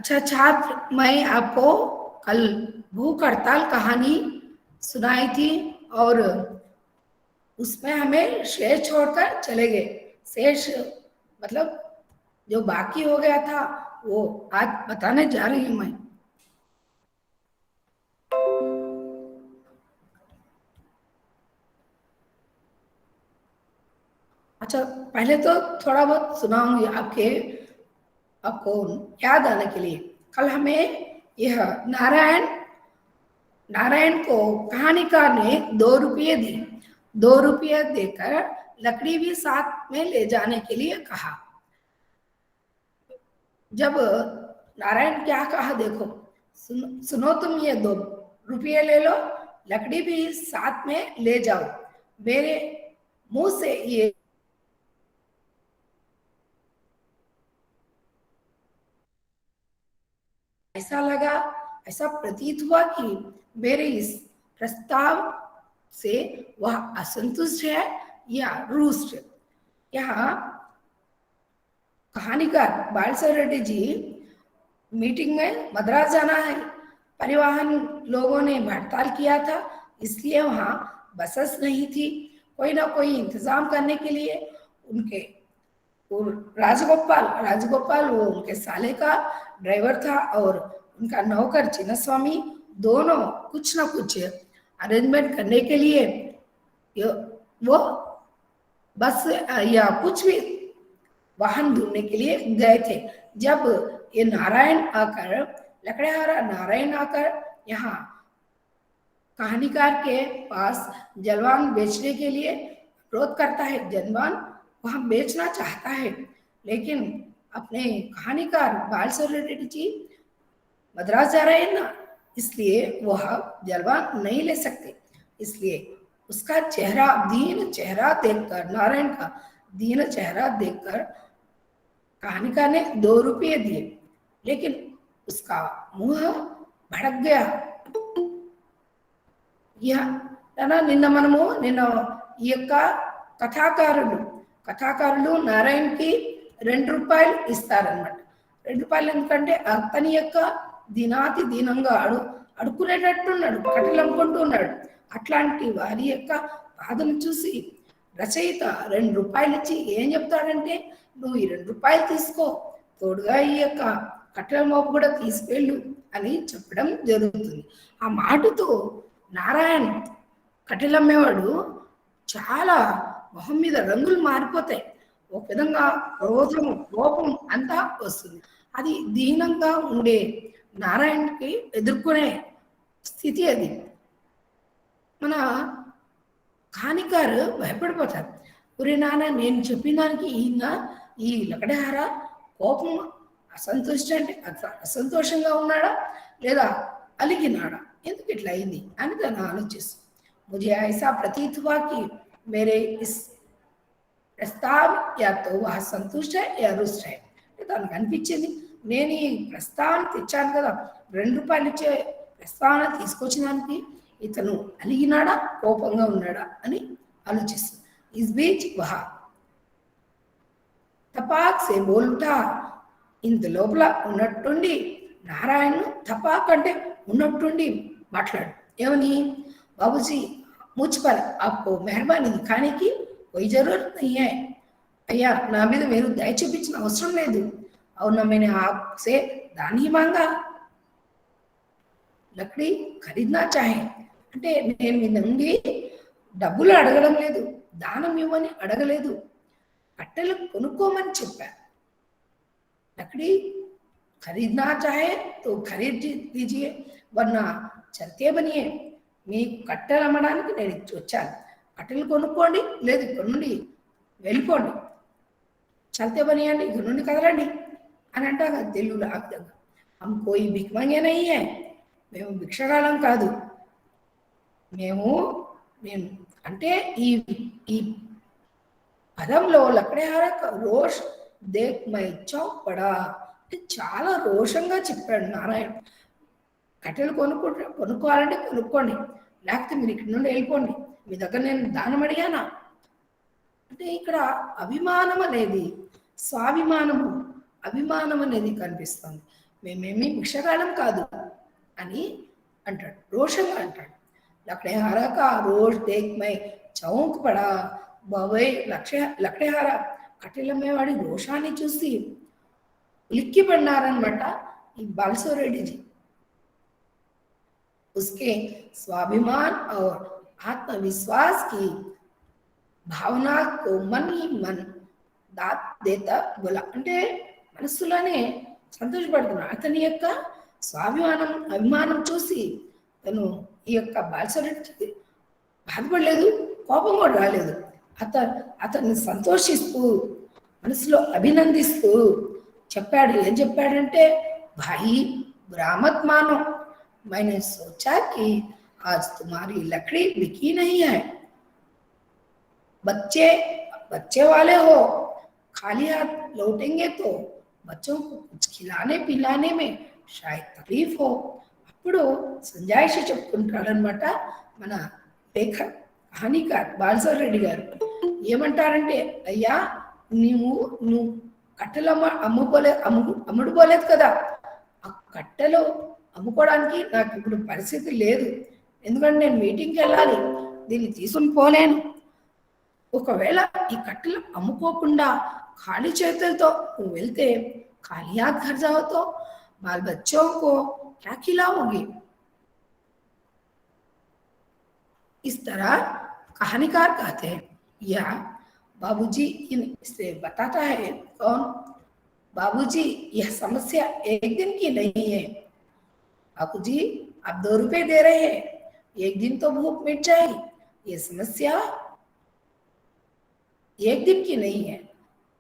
अच्छा छात्र, मैं आपको कल भूख हड़ताल कहानी सुनाई थी और उसमें हमें शेष छोड़कर चले गए। शेष मतलब जो बाकी हो गया था वो आज बताने जा रही हूं मैं। अच्छा, पहले तो थोड़ा बहुत सुनाऊंगी आपको याद आने के लिए। कल हमें यह नारायण को कहानीकार ने 2 रुपये दी। 2 रुपये देकर लकड़ी भी साथ में ले जाने के लिए कहा। जब नारायण क्या कहा देखो, सुनो तुम, ये 2 रुपये ले लो, लकड़ी भी साथ में ले जाओ। मेरे मुंह से ये ऐसा लगा, ऐसा प्रतीत हुआ कि मेरे इस प्रस्ताव से वह असंतुष्ट है या रुष्ट। यहाँ कहानीकार बालसर रेड्डी जी मीटिंग में मद्रास जाना है। परिवहन लोगों ने हड़ताल किया था, इसलिए वहां बसेस नहीं थी। कोई ना कोई इंतजाम करने के लिए उनके राजगोपाल वो उनके साले का ड्राइवर था और उनका नौकर चिन्नस्वामी, दोनों कुछ ना कुछ अरेंजमेंट करने के लिए वो बस या कुछ भी वाहन ढूंढने के लिए गए थे। जब ये लकड़हारा नारायण आकर यहाँ कहानीकार के पास जलवान बेचने के लिए अनुरोध करता है। जलवान वहां बेचना चाहता है, लेकिन अपने कहानीकार बालसर रेड्डी जी मद्रास जा रहे हैं ना, इसलिए वह जलवान नहीं ले सकते। इसलिए उसका चेहरा, दीन चेहरा देखकर, नारायण का दीन चेहरा देखकर कहानीकार ने 2 रुपये दिए, लेकिन उसका मुंह भड़क गया। నిన్న ఈ యొక్క కథాకారులు నారాయణకి 2 రూపాయలు ఇస్తారన్నమాట. 2 రూపాయలు ఎందుకంటే అతని యొక్క దినాతి దీనంగా అడుక్కునేటట్టున్నాడు, కట్టెలు అమ్ముకుంటూ ఉన్నాడు. అట్లాంటి వారి యొక్క బాధను చూసి రచయిత 2 రూపాయలు ఇచ్చి ఏం చెప్తాడంటే, నువ్వు ఈ 2 రూపాయలు తీసుకో, తోడుగా ఈ యొక్క కట్టెల మోపు కూడా తీసుకెళ్ళు అని చెప్పడం జరుగుతుంది. ఆ మాటతో నారాయణ్ కట్టెలమ్మేవాడు చాలా మొహం మీద రంగులు మారిపోతాయి. ఒక విధంగా క్రోధం, కోపం అంతా వస్తుంది. అది దీనంగా ఉండే నారాయణకి ఎదుర్కొనే స్థితి అది. మన కహానికారు భయపడిపోతారు. ఒరే నాన్న, నేను చెప్పిన దానికి ఈ లకడహార కోపం అసంతోషంగా ఉన్నాడా లేదా అలిగినాడా, ఎందుకు ఇట్లా అయింది అని తను ఆలోచిస్తుంది. मुझे ऐसा प्रतीत हुआ कि मेरे इस प्रस्ताव या तो वह संतुष्ट है या रुष्ट है. తనకు అనిపించింది, నేను ఈ ప్రస్తావన తెచ్చాను కదా, 2 రూపాయలు ఇచ్చే ప్రస్తావన తీసుకొచ్చినానికి ఇతను అలిగినాడా, కోపంగా ఉన్నాడా అని ఆలోచిస్తుంది. इस बीच वह తపాక్ సే బోల్టా. ఇంత లోపల ఉన్నట్టుండి నారాయణ తపాక్ అంటే ఉన్నట్టుండి మాట్లాడు. ఏమని, बाबूजी, मुझ पर आपको मेहरबानी दिखाने की कोई जरूरत नहीं है. अय्या, ना మీద మీరు దయ చూపించిన అవసరం లేదు. और ना मैंने आपसे दान ही मांगा. लकड़ी खरीदना चाहे అంటే నేను మీ నుండి డబ్బులు అడగడం లేదు, దానం ఇవ్వని అడగలేదు, కట్టెలు కొనుక్కోమని చెప్పా. लकड़ी खरीदना चाहे तो खरीद लीजिए, वरना चलते बनिए. మీకు కట్టెలు అమ్మడానికి నేను వచ్చాను, కట్టెలు కొనుక్కోండి, లేదు ఇక్కడ నుండి వెళ్ళిపోండి, చల్తే బనియండి, ఇక్కడ నుండి కదలండి అని అంటాగా తెలుగులో. ఆ విధంగా హమ్ కోయి భిక్మంగే నహీ హై, మేము భిక్షగాళం కాదు. మేము అంటే ఈ పదంలో లకడహార రోష్ దేఖ్ మై చౌక్ పడా, చాలా రోషంగా చెప్పాడు నారాయణ. కట్టెలు కొనుక్కోవాలంటే కొనుక్కోండి, లేకపోతే మీరు ఇక్కడి నుండి వెళ్ళిపోండి, మీ దగ్గర నేను దానం అడిగానా అంటే ఇక్కడ అభిమానం అనేది, స్వాభిమానము, అభిమానం అనేది కనిపిస్తుంది. మేమేమి భిక్షగాళం కాదు అని అంటాడు, రోషంగా అంటాడు. లక్డేహారా కా రోష్ దేక్ మై చౌంక్ పడా. బాబాయ్ లక్డేహారా కట్టెలమ్మేవాడి రోషాన్ని చూసి ఉలిక్కి పడినారనమాట ఈ బాలసోరెడ్డిజీ. उसके स्वाभिमान और आत्मविश्वास की భావన को मन ही मन दात देता बोला. అంటే మనసులోనే సంతోషపడుతున్నాడు. అతని యొక్క స్వాభిమానం అభిమానం చూసి తను ఈ యొక్క బాలసరెడ్డికి బాధపడలేదు, కోపం కూడా రాలేదు. అతన్ని సంతోషిస్తూ మనసులో అభినందిస్తూ చెప్పాడు. ఏం చెప్పాడంటే, భాయి బ్రాహ్మత్ మానో, मैंने सोचा कि आज तुम्हारी लकड़ी बिकी नहीं है. बच्चे बच्चे वाले हो, खाली हाथ लौटेंगे तो बच्चों को कुछ खिलाने पिलाने में शायद तकलीफ हो. అప్పుడు సంజాయిషి చెప్పుకుంటాడనమాట మన లేఖ కహానీకార్ బాలసర్ రెడ్డి గారు. ఏమంటారంటే, అయ్యా నువ్వు కట్టెలు అమ్ముడుపోలేదు కదా, ఆ కట్టెలు అమ్ముకోవడానికి నాకు ఇప్పుడు పరిస్థితి లేదు, ఎందుకంటే నేను మీటింగ్కి వెళ్ళాలి, దీన్ని తీసుకుని పోలేను. ఒకవేళ ఈ కట్టెలు అమ్ముకోకుండా ఖాళీ చేతులతో నువ్వు వెళ్తే ఖాళీ हाथ घर जाओ तो बाल बच्चों को क्या खिलाओगी. इस तरह कहानीकार कहते हैं. या बाबूजी इसे बताता है कौन, बाबूजी यह समस्या एक दिन की नहीं है. बाबूजी आप 2 रुपए दे रहे हैं, एक दिन तो भूख मिट जाएगी. ये समस्या एक दिन की नहीं है.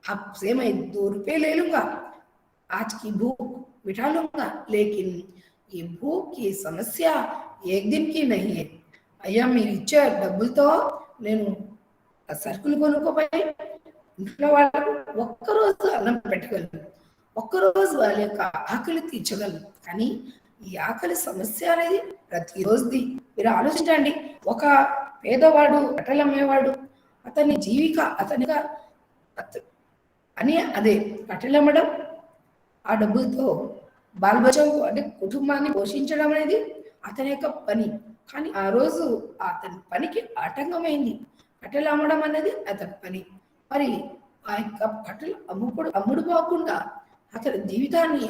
आपसे मैं 2 रुपए ले लूंगा, आज की भूख मिटा लूंगा, लेकिन ये भूख की समस्या एक दिन की नहीं है. అయ్యా మీరు ఇచ్చే డబ్బులతో నేను సరుకులు కొనుక్కోపోయి ఇంట్లో వాళ్ళకు ఒక్కరోజు అన్నం పెట్టగలను, ఒక్కరోజు వాళ్ళ యొక్క ఆకలి తీర్చగలను. కానీ ఈ ఆకలి సమస్య అనేది ప్రతిరోజుది. మీరు ఆలోచించండి, ఒక పేదవాడు కట్టెలు అమ్మేవాడు, అతని జీవిక అతనిగా అని అదే కట్టెలు అమ్మడం, ఆ డబ్బులతో బాలబచంకు అంటే కుటుంబాన్ని పోషించడం అనేది అతని యొక్క పని. కానీ ఆ రోజు అతని పనికి ఆటంకమైంది. కట్టెలు అమ్మడం అనేది అతని పని. మరి ఆ యొక్క కట్టెలు అమ్ముడు పోకుండా అతని జీవితాన్ని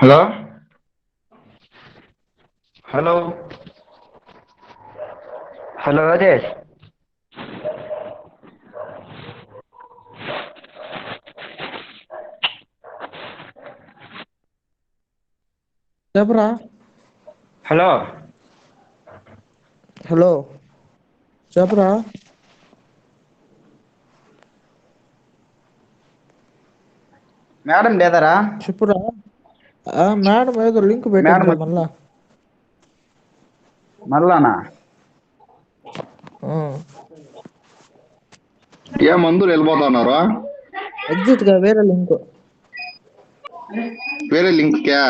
హలో హలో హలో రాజేష్. చెప్పరా. హలో హలో చెప్పరా. మేడం లేదరా? చెప్పురా. మేడం ఏదో లింక్ మేడం పెట్టిందిరా మళ్ళా. మళ్ళానా? ఏ మందులు వెళ్ళిపోతున్నారా? ఎగ్జిట్ గా వేరే లింక్. వేరే లింక్ క్యా?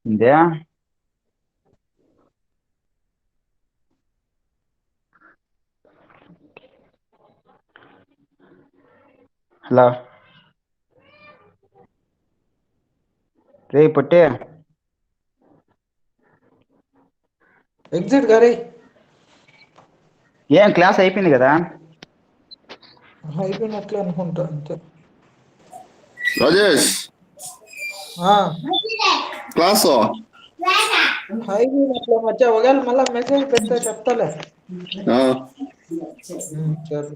ఇదే హలో రే పొట్టే. ఎగ్జిట్ గారి. ఏం క్లాస్ అయిపోయింది కదా? అయిపోయినట్లే అనుకుంటా అంతే. రాజేష్ క్లాసు అయిపోయినట్లే మచ్చా. ఒకవేళ మళ్ళా మెసేజ్ పెడితే చెప్తాలే. ఆ. సరే.